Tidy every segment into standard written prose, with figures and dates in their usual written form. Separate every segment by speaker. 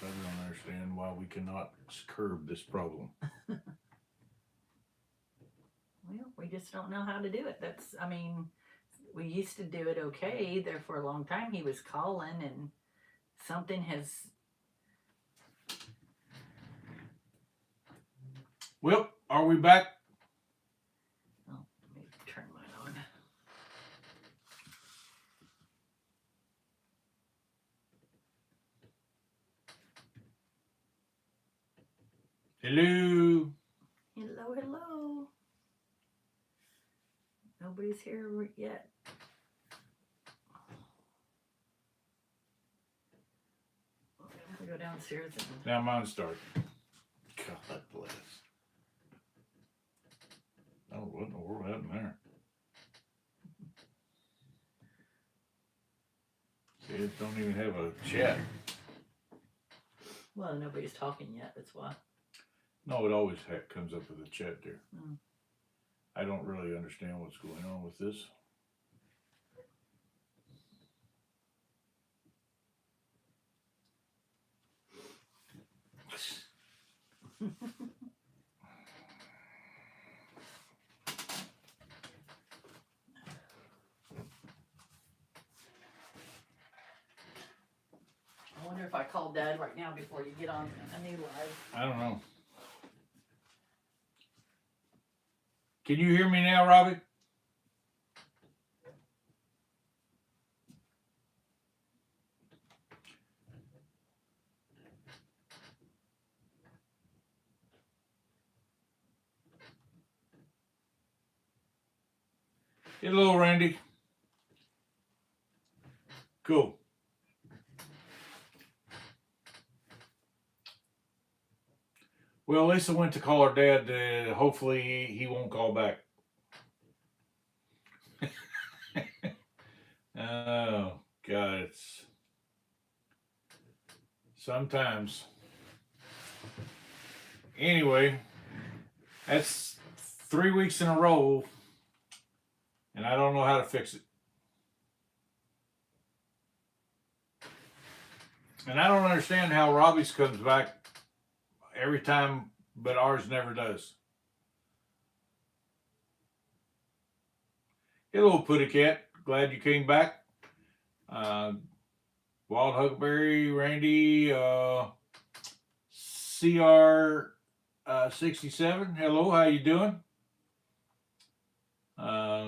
Speaker 1: I don't understand why we cannot curb this problem.
Speaker 2: Well, we just don't know how to do it. I mean, we used to do it okay. There for a long time, he was calling, and something has.
Speaker 1: Well, are we back?
Speaker 2: Oh, let me turn mine on.
Speaker 1: Hello.
Speaker 2: Hello, hello. Nobody's here yet. I'm gonna go downstairs and.
Speaker 1: Now mine started. God bless. Oh, what in the world happened there? See, it don't even have a chat.
Speaker 2: Well, nobody's talking yet. That's why.
Speaker 1: No, it always comes up with a chat there.
Speaker 2: Mm.
Speaker 1: I don't really understand what's going on with this.
Speaker 2: I wonder if I call Dad right now before you get on a new live.
Speaker 1: I don't know. Can you hear me now, Robbie? Hello, Randy. Cool. Well, Lisa went to call her dad. Hopefully he won't call back. Oh, God, it's sometimes. Anyway, that's 3 weeks in a row, and I don't know how to fix it. And I don't understand how Robbie's comes back every time, but ours never does. Hello, Putty Cat. Glad you came back. Wild Huckberry, Randy, CR 67. Hello, how you doing? Soltbeck.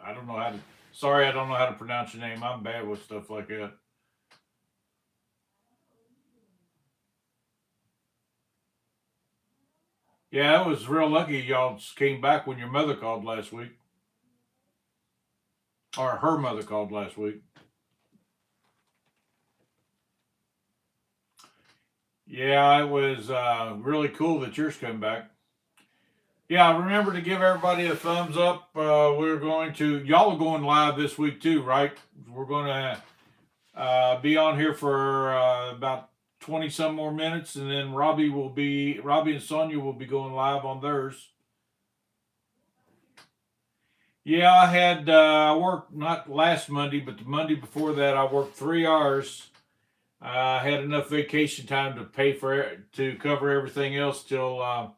Speaker 1: I don't know how to. Sorry, I don't know how to pronounce your name. I'm bad with stuff like that. Yeah, I was real lucky y'all came back when your mother called last week. Or her mother called last week. Yeah, it was really cool that yours came back. Yeah, remember to give everybody a thumbs up. We're going to, y'all are going live this week too, right? We're going to be on here for about 20 some more minutes, and then Robbie and Sonia will be going live on theirs. Yeah, I worked not last Monday, but the Monday before that, I worked 3 hours. I had enough vacation time to to cover everything else till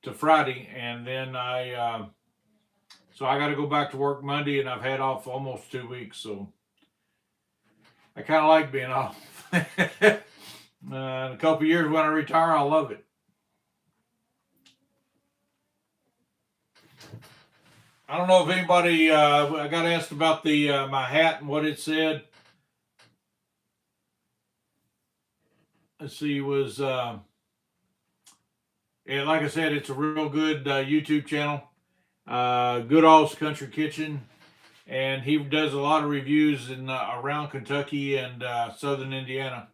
Speaker 1: to Friday, and then so I got to go back to work Monday, and I've had off almost 2 weeks, so I kind of like being off. In a couple years when I retire, I'll love it. I don't know if anybody. I got asked about the my hat and what it said. Let's see, was and like I said, it's a real good YouTube channel. Good All's Country Kitchen, and he does a lot of reviews in around Kentucky and southern Indiana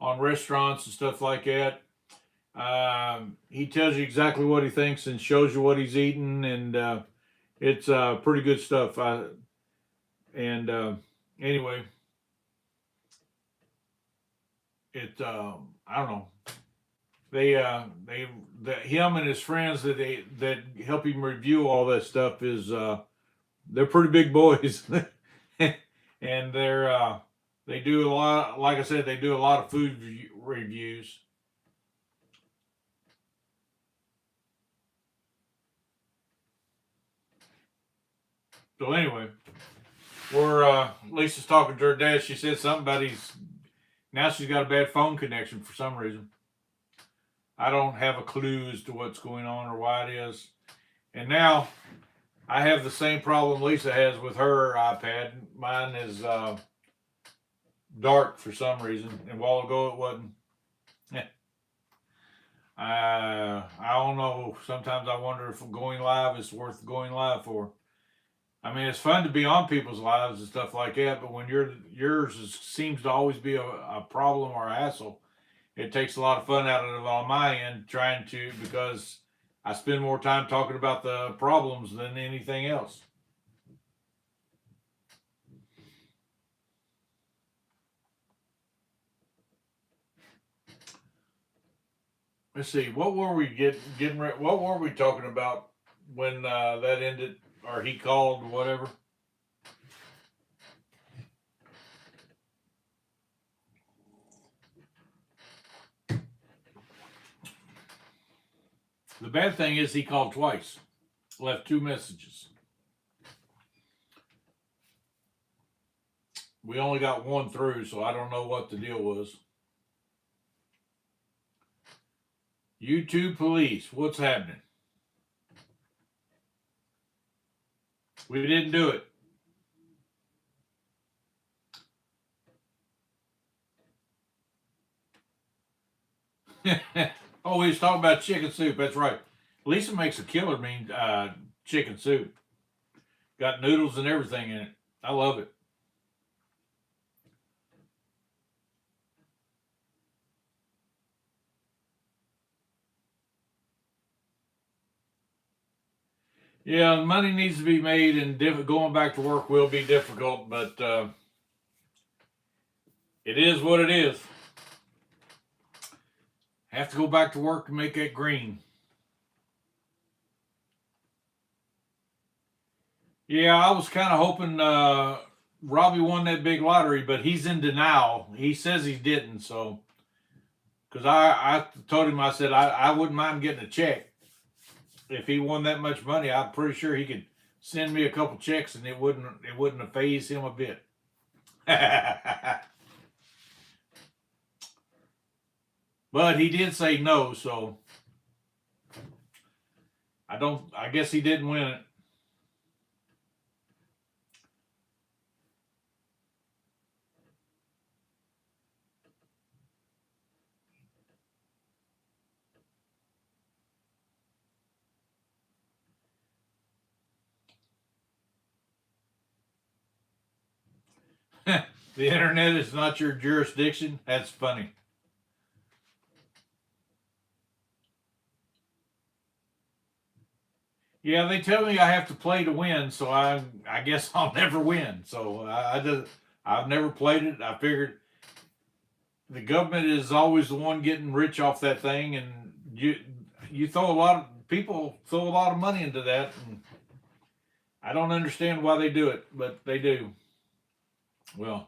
Speaker 1: on restaurants and stuff like that. He tells you exactly what he thinks and shows you what he's eating, and it's pretty good stuff. Anyway, I don't know. Him and his friends that help him review all that stuff is they're pretty big boys, and they do a lot. Like I said, they do a lot of food reviews. So anyway, we're Lisa's talking to her dad. She said something about now she's got a bad phone connection for some reason. I don't have a clue as to what's going on or why it is. And now I have the same problem Lisa has with her iPad. Mine is dark for some reason, and a while ago it wasn't. I don't know. Sometimes I wonder if going live is worth going live for. I mean, it's fun to be on people's lives and stuff like that, but when yours seems to always be a problem or a hassle, it takes a lot of fun out of it on my end trying to, because I spend more time talking about the problems than anything else. Let's see, what were we getting ready? What were we talking about when that ended, or he called, whatever? The bad thing is he called twice, left 2 messages. We only got one through, so I don't know what the deal was. YouTube police, what's happening? We didn't do it. Oh, we was talking about chicken soup. That's right. Lisa makes a killer mean chicken soup. Got noodles and everything in it. I love it. Yeah, money needs to be made, and going back to work will be difficult, but it is what it is. Have to go back to work to make that green. Yeah, I was kind of hoping Robbie won that big lottery, but he's in denial. He says he didn't, so because I told him, I said I wouldn't mind getting a check if he won that much money. I'm pretty sure he could send me a couple checks, and it wouldn't phase him a bit. But he did say no, so I guess he didn't win it. The internet is not your jurisdiction. That's funny. Yeah, they tell me I have to play to win, so I guess I'll never win. So I've never played it. I figured the government is always the one getting rich off that thing, and you throw a lot of people throw a lot of money into that, and I don't understand why they do it, but they do. Well,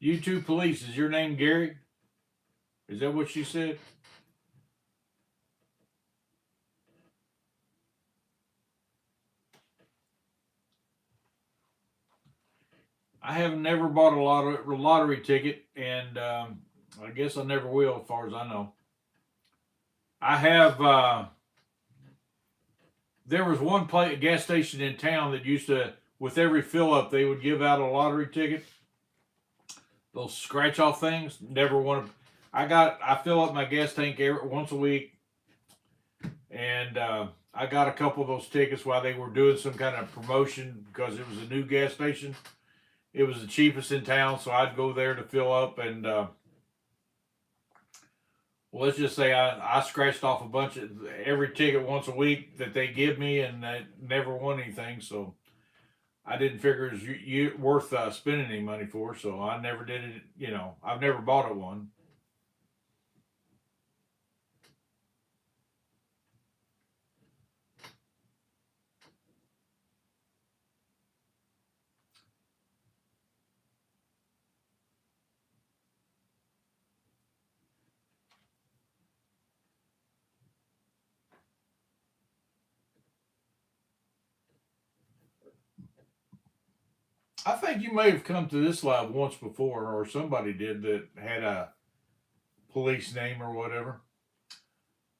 Speaker 1: YouTube police, is your name Gary? Is that what you said? I have never bought a lottery ticket, and I guess I never will, as far as I know. I have. There was one gas station in town that used to, with every fill up, they would give out a lottery ticket. Those scratch off things. Never want to. I fill up my gas tank once a week, and I got a couple of those tickets while they were doing some kind of promotion because it was a new gas station. It was the cheapest in town, so I'd go there to fill up, and well, let's just say I scratched off a bunch of every ticket once a week that they give me, and I never won anything. So I didn't figure it was worth spending any money for, so I never did it. I've never bought it one. I think you may have come to this live once before, or somebody did that had a police name or whatever.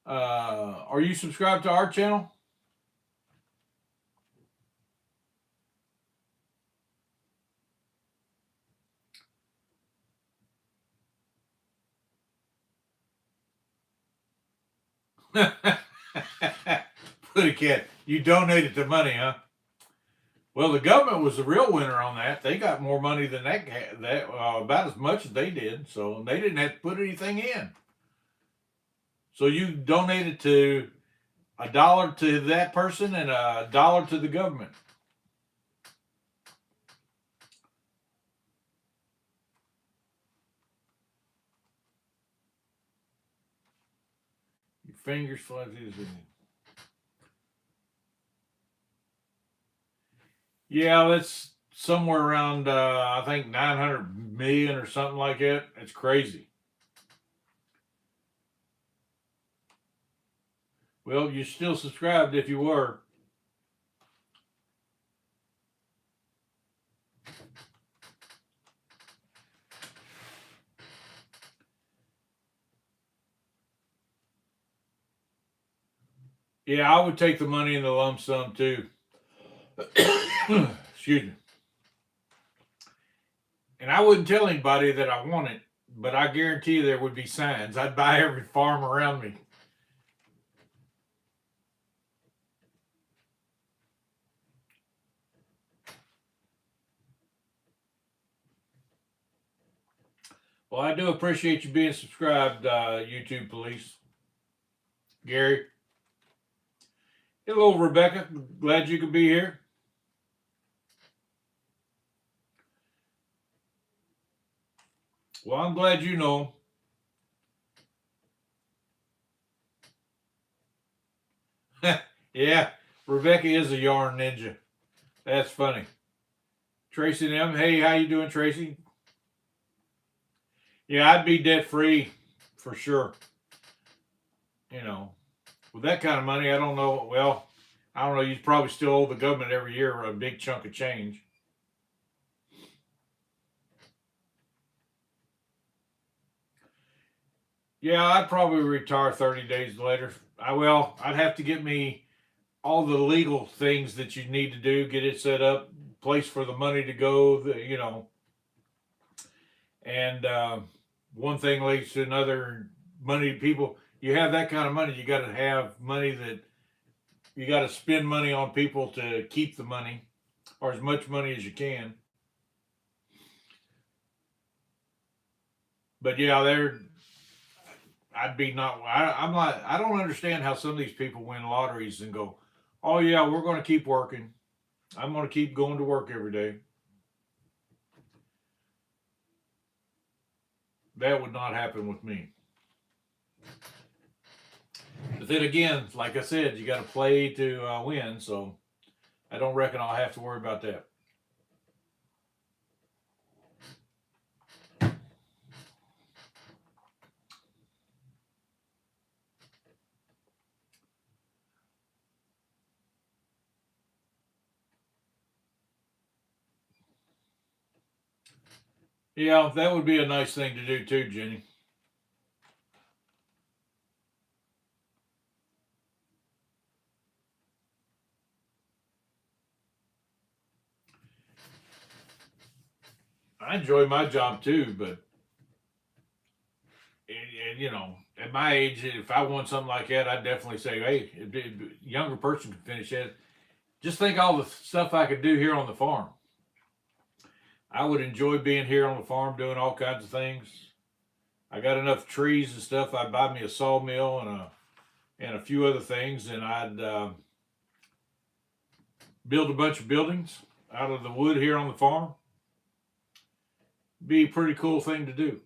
Speaker 1: Are you subscribed to our channel? Put cat. You donated the money, huh? Well, the government was the real winner on that. They got more money than that about as much as they did, so they didn't have to put anything in. So you donated to $1 to that person and $1 to the government. Your fingers fuzzy. Yeah, that's somewhere around I think 900 million or something like that. It's crazy. Well, you're still subscribed if you were. Yeah, I would take the money in the lump sum too. Excuse me. And I wouldn't tell anybody that I want it, but I guarantee you there would be signs. I'd buy every farm around me. Well, I do appreciate you being subscribed, YouTube police. Gary. Hello, Rebecca. Glad you could be here. Well, I'm glad you know. Yeah, Rebecca is a yarn ninja. That's funny. Tracy and them. Hey, how you doing, Tracy? Yeah, I'd be debt free for sure. With that kind of money, I don't know. Well, I don't know. You probably still owe the government every year a big chunk of change. Yeah, I'd probably retire 30 days later. I'd have to get me all the legal things that you need to do, get it set up, place for the money to go, and one thing leads to another. Money, people, you have that kind of money, you got to have money that you got to spend money on people to keep the money, or as much money as you can. But yeah, I'd be not. I'm not. I don't understand how some of these people win lotteries and go, "Oh yeah, we're going to keep working. I'm going to keep going to work every day." That would not happen with me. But then again, like I said, you got to play to win. So I don't reckon I'll have to worry about that. Yeah, that would be a nice thing to do too, Jenny. I enjoy my job too, but at my age, if I want something like that, I'd definitely say, hey, a younger person can finish that. Just think all the stuff I could do here on the farm. I would enjoy being here on the farm doing all kinds of things. I got enough trees and stuff. I'd buy me a sawmill and a few other things, and I'd build a bunch of buildings. out of the wood here on the farm. Be a pretty cool thing to do.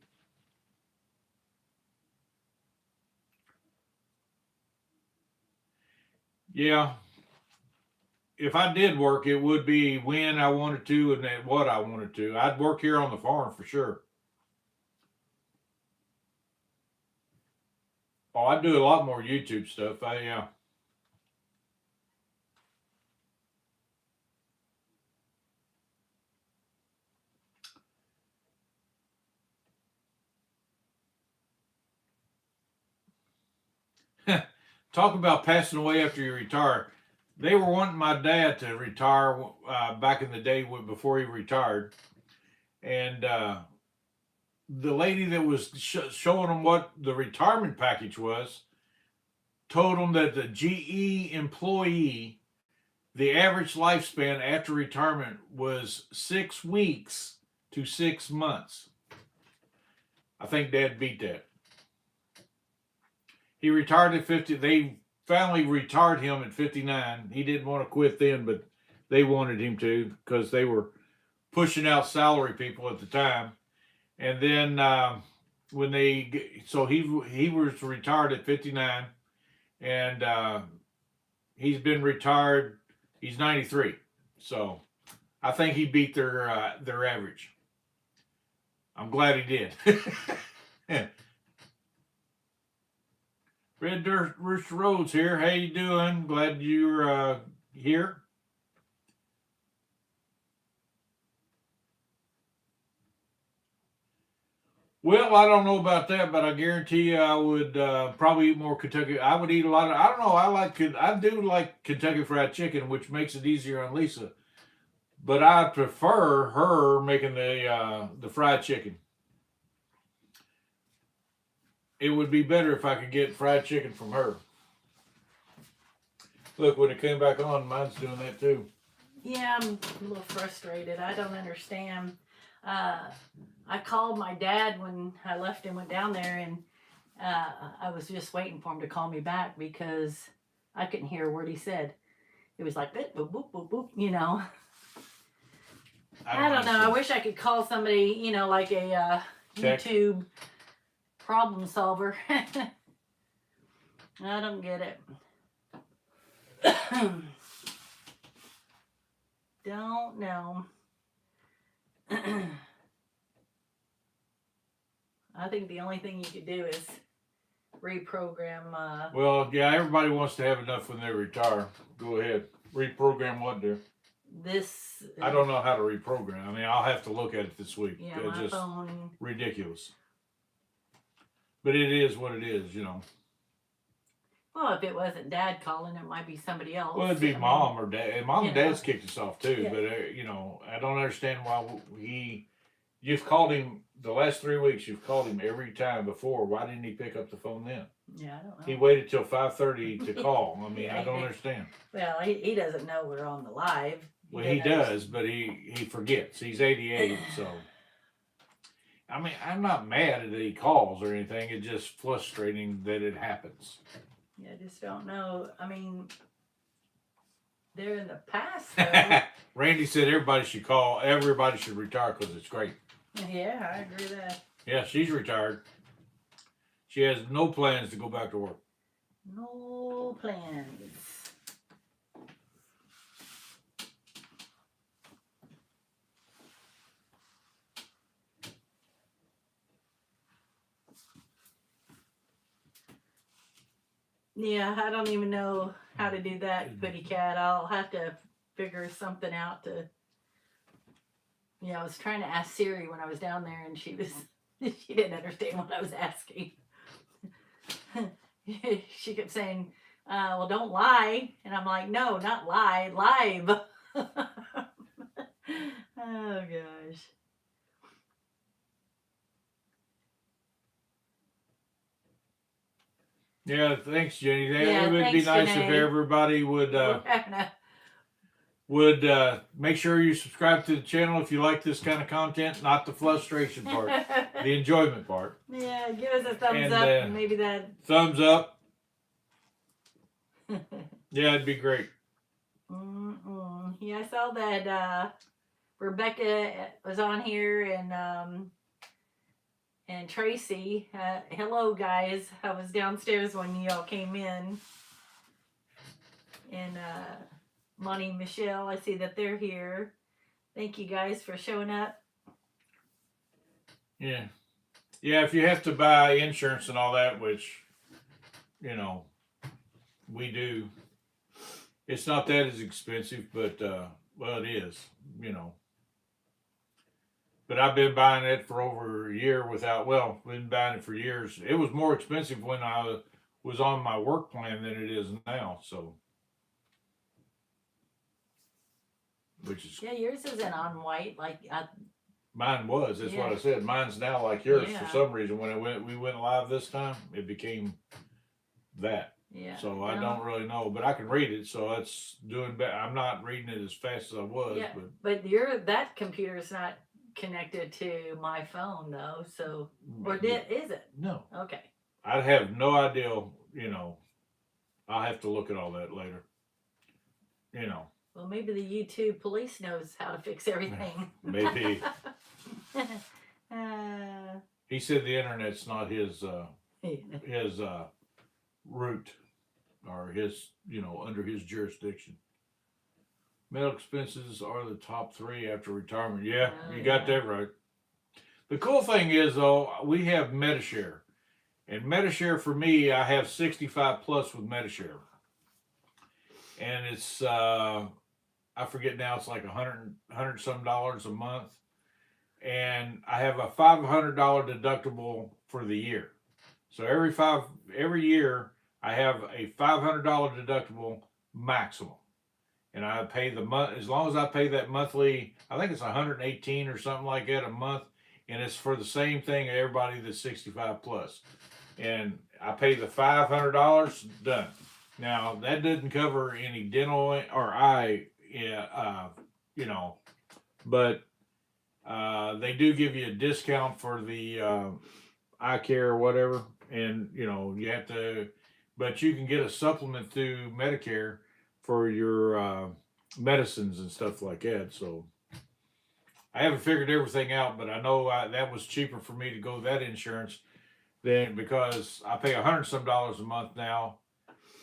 Speaker 1: Yeah. If I did work, it would be when I wanted to and at what I wanted to. I'd work here on the farm for sure. Oh, I'd do a lot more YouTube stuff. Yeah. Talk about passing away after you retire. They were wanting my dad to retire back in the day before he retired. And the lady that was showing them what the retirement package was told them that the GE employee, the average lifespan after retirement was 6 weeks to 6 months. I think Dad beat that. He retired at 50. They finally retired him at 59. He didn't want to quit then, but they wanted him to because they were pushing out salary people at the time. And then when he was retired at 59, and he's been retired. He's 93. So I think he beat their average. I'm glad he did. Red Dirt Rooster Roads here. How you doing? Glad you're here. Well, I don't know about that, but I guarantee you I would probably eat more Kentucky. I would eat a lot of, I don't know, I do like Kentucky Fried Chicken, which makes it easier on Lisa. But I prefer her making the fried chicken. It would be better if I could get fried chicken from her. Look, when it came back on, mine's doing that too.
Speaker 2: Yeah, I'm a little frustrated. I don't understand. I called my dad when I left and went down there, and I was just waiting for him to call me back because I couldn't hear a word he said. It was like, boop, boop, boop, boop, boop, you know. I don't know. I wish I could call somebody, you know, like a YouTube problem solver. I don't get it. Don't know. I think the only thing you could do is reprogram.
Speaker 1: Well, yeah, everybody wants to have enough when they retire. Go ahead. Reprogram what, dear?
Speaker 2: This.
Speaker 1: I don't know how to reprogram. I mean, I'll have to look at it this week.
Speaker 2: Yeah,
Speaker 1: it's
Speaker 2: my
Speaker 1: just
Speaker 2: phone.
Speaker 1: ridiculous. But it is what it is, you know.
Speaker 2: Well, if it wasn't Dad calling, it might be somebody else.
Speaker 1: Well, it'd be Mom or Dad. Mom and Dad's kicked us off too.
Speaker 2: Yeah.
Speaker 1: But you know, I don't understand why you've called him the last 3 weeks. You've called him every time before. Why didn't he pick up the phone then?
Speaker 2: Yeah, I don't know.
Speaker 1: He waited till 5:30 to call. I mean,
Speaker 2: Yeah,
Speaker 1: I don't understand.
Speaker 2: Well, he doesn't know we're on the live.
Speaker 1: Well, he does, but he forgets. He's 88, so. I mean, I'm not mad that he calls or anything. It's just frustrating that it happens.
Speaker 2: Yeah, I just don't know. I mean, they're in the past, though.
Speaker 1: Randy said everybody should call. Everybody should retire because it's great.
Speaker 2: Yeah, I agree with that.
Speaker 1: Yeah, she's retired. She has no plans to go back to work.
Speaker 2: No plans. Yeah, I don't even know how to do that, Putty Cat. I'll have to figure something out to. Yeah, I was trying to ask Siri when I was down there, and she didn't understand what I was asking. She kept saying, well, don't lie. And I'm like, no, not lie, live. Oh, gosh.
Speaker 1: Yeah, thanks, Jenny.
Speaker 2: Yeah,
Speaker 1: it would be
Speaker 2: thanks,
Speaker 1: nice
Speaker 2: Janae.
Speaker 1: if everybody would make sure you subscribe to the channel if you like this kind of content, not the frustration part, the enjoyment part.
Speaker 2: Yeah, give us a thumbs
Speaker 1: And,
Speaker 2: up. Maybe that.
Speaker 1: Thumbs up. Yeah, it'd be great.
Speaker 2: Yeah, I saw that Rebecca was on here and Tracy. Hello, guys. I was downstairs when y'all came in. And Monty, Michelle, I see that they're here. Thank you guys for showing up.
Speaker 1: Yeah. Yeah, if you have to buy insurance and all that, which, we do, it's not that as expensive, but, well, it is, But I've been buying it for over a year been buying it for years. It was more expensive when I was on my work plan than it is now, so. Which is.
Speaker 2: Yeah, yours isn't on white like
Speaker 1: Mine was. That's what I said. Mine's now like yours for some reason. When we went live this time, it became that.
Speaker 2: Yeah.
Speaker 1: So I don't really know, but I can read it. So that's doing better. I'm not reading it as fast as I was.
Speaker 2: Yeah,
Speaker 1: but
Speaker 2: that computer's not connected to my phone though. So is it?
Speaker 1: No.
Speaker 2: Okay.
Speaker 1: I have no idea. I'll have to look at all that later.
Speaker 2: Well, maybe the YouTube police knows how to fix everything.
Speaker 1: Maybe. He said the internet's not his route or his, under his jurisdiction. Medical expenses are the top 3 after retirement. Yeah, you got that right. The cool thing is though, we have Medishare. And Medishare for me, I have 65 plus with Medishare. And it's I forget now, it's like $100 some a month. And I have a $500 deductible for the year. So every year I have a $500 deductible maximum. And I pay as long as I pay that monthly, I think it's 118 or something like that a month. And it's for the same thing everybody that's 65 plus. And I pay the $500, done. Now that doesn't cover any dental or eye, but they do give you a discount for the eye care or whatever, and you have to, but you can get a supplement through Medicare for your medicines and stuff like that. So I haven't figured everything out, but I know that was cheaper for me to go that insurance than, because I pay $100 some a month now,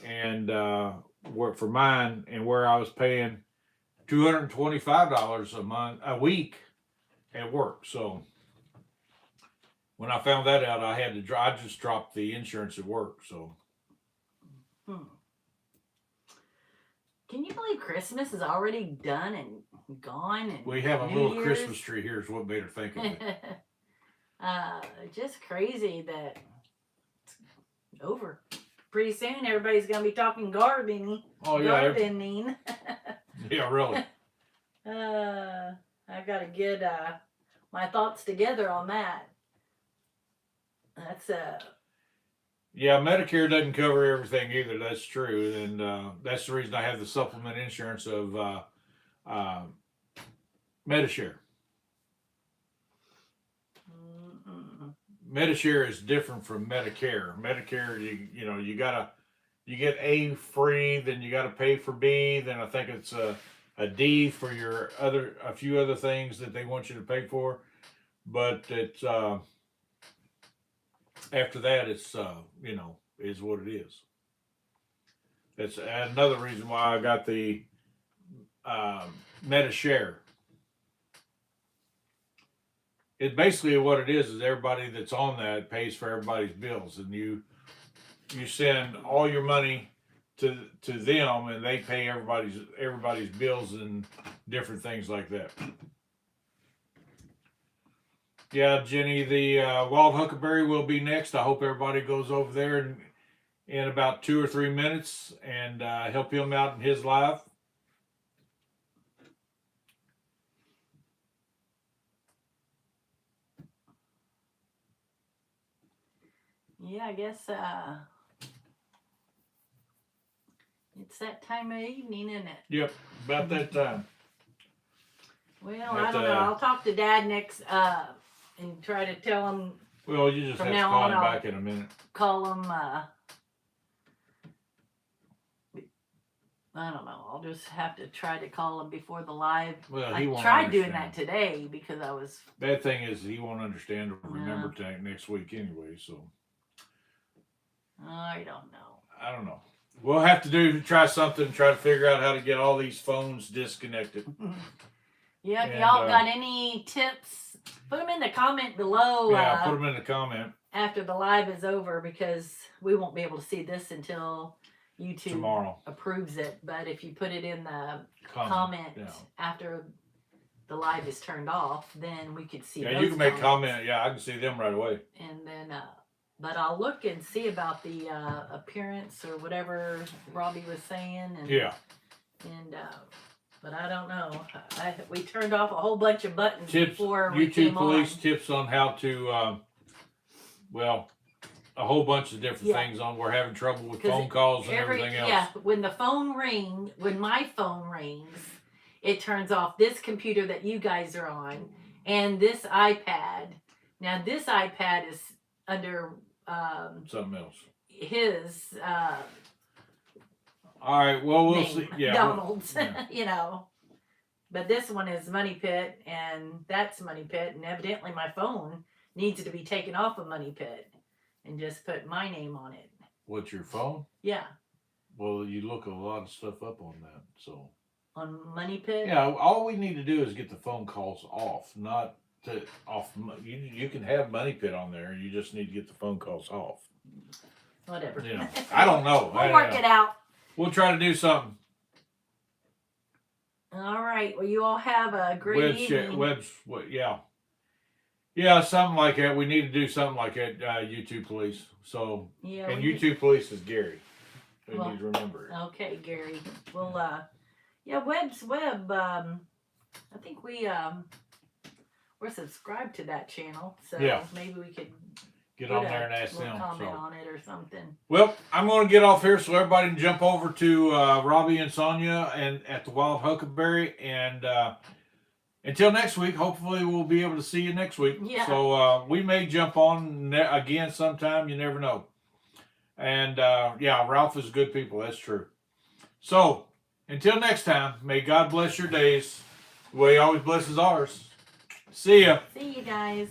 Speaker 1: and for mine, and where I was paying $225 a week at work. So when I found that out, I just dropped the insurance at work. So.
Speaker 2: Can you believe Christmas is already done and gone? And
Speaker 1: we have a little Christmas tree here is what made her think of it.
Speaker 2: Just crazy that it's over. Pretty soon everybody's going to be talking gardening.
Speaker 1: Oh, yeah.
Speaker 2: Gardening.
Speaker 1: Yeah, really.
Speaker 2: I got to get my thoughts together on that. That's
Speaker 1: Yeah, Medicare doesn't cover everything either. That's true, and that's the reason I have the supplement insurance of Medishare. Medishare is different from Medicare. Medicare, you get A free, then you got to pay for B, then I think it's a D for a few other things that they want you to pay for, but it's after that it's is what it is. That's another reason why I got the Medishare. It basically what it is everybody that's on that pays for everybody's bills, and you send all your money to them, and they pay everybody's bills and different things like that. Yeah, Jenny, the wild huckleberry will be next. I hope everybody goes over there in about 2 or 3 minutes and help him out in his life.
Speaker 2: Yeah, I guess it's that time of evening, isn't it?
Speaker 1: Yep, about that time.
Speaker 2: Well, I don't know. I'll talk to Dad next and try to tell him.
Speaker 1: Well, you just have to call him back in a minute.
Speaker 2: Call him I don't know. I'll just have to try to call him before the live.
Speaker 1: Well,
Speaker 2: I
Speaker 1: he won't
Speaker 2: tried doing
Speaker 1: understand.
Speaker 2: that today because I was.
Speaker 1: Bad thing is he won't understand or remember next week anyway. So
Speaker 2: I don't know.
Speaker 1: I don't know. We'll have to try something. Try to figure out how to get all these phones disconnected.
Speaker 2: Yeah, if
Speaker 1: And,
Speaker 2: y'all got any tips, put them in the comment below.
Speaker 1: Yeah, put them in the comment
Speaker 2: after the live is over, because we won't be able to see this until YouTube
Speaker 1: tomorrow.
Speaker 2: approves it. But if you put it in the comment
Speaker 1: yeah.
Speaker 2: after the live is turned off, then we could see.
Speaker 1: Yeah,
Speaker 2: those
Speaker 1: you can make
Speaker 2: comments.
Speaker 1: comment. Yeah, I can see them right away.
Speaker 2: And then, but I'll look and see about the appearance or whatever Robbie was saying. And,
Speaker 1: yeah.
Speaker 2: And but I don't know. We turned off a whole bunch of buttons before we
Speaker 1: YouTube
Speaker 2: came
Speaker 1: police
Speaker 2: on.
Speaker 1: tips on how to. Well, a whole bunch of different things on. We're having trouble with phone calls and everything else.
Speaker 2: Yeah, when my phone rings, it turns off this computer that you guys are on and this iPad. Now this iPad is under
Speaker 1: something else.
Speaker 2: His
Speaker 1: all right, well we'll
Speaker 2: name,
Speaker 1: see. Yeah,
Speaker 2: Donald's. You know. But this one is Moneypit and that's Moneypit, and evidently my phone needs to be taken off of Moneypit and just put my name on it.
Speaker 1: What's your phone?
Speaker 2: Yeah.
Speaker 1: Well, you look a lot of stuff up on that, so.
Speaker 2: On Moneypit?
Speaker 1: Yeah, all we need to do is get the phone calls off, not to off. You can have Moneypit on there. You just need to get the phone calls off.
Speaker 2: Whatever.
Speaker 1: You know, I don't know.
Speaker 2: We'll work it out.
Speaker 1: We'll try to do something.
Speaker 2: All right. Well, you all have a great evening.
Speaker 1: Yeah, something like that. We need to do something like that. YouTube police. So,
Speaker 2: yeah,
Speaker 1: and YouTube police is Gary. We need to remember it.
Speaker 2: Okay, Gary. Well, Web's Web. I think we're subscribed to that channel, so maybe we could
Speaker 1: get on there and ask them.
Speaker 2: Comment on it or something.
Speaker 1: Well, I'm going to get off here so everybody can jump over to Robbie and Sonia and at the Wild Huckleberry. And until next week, hopefully we'll be able to see you next week.
Speaker 2: Yeah.
Speaker 1: So we may jump on again sometime. You never know. And Ralph is good people. That's true. So until next time, may God bless your days the way He always blesses ours. See ya.
Speaker 2: See you guys.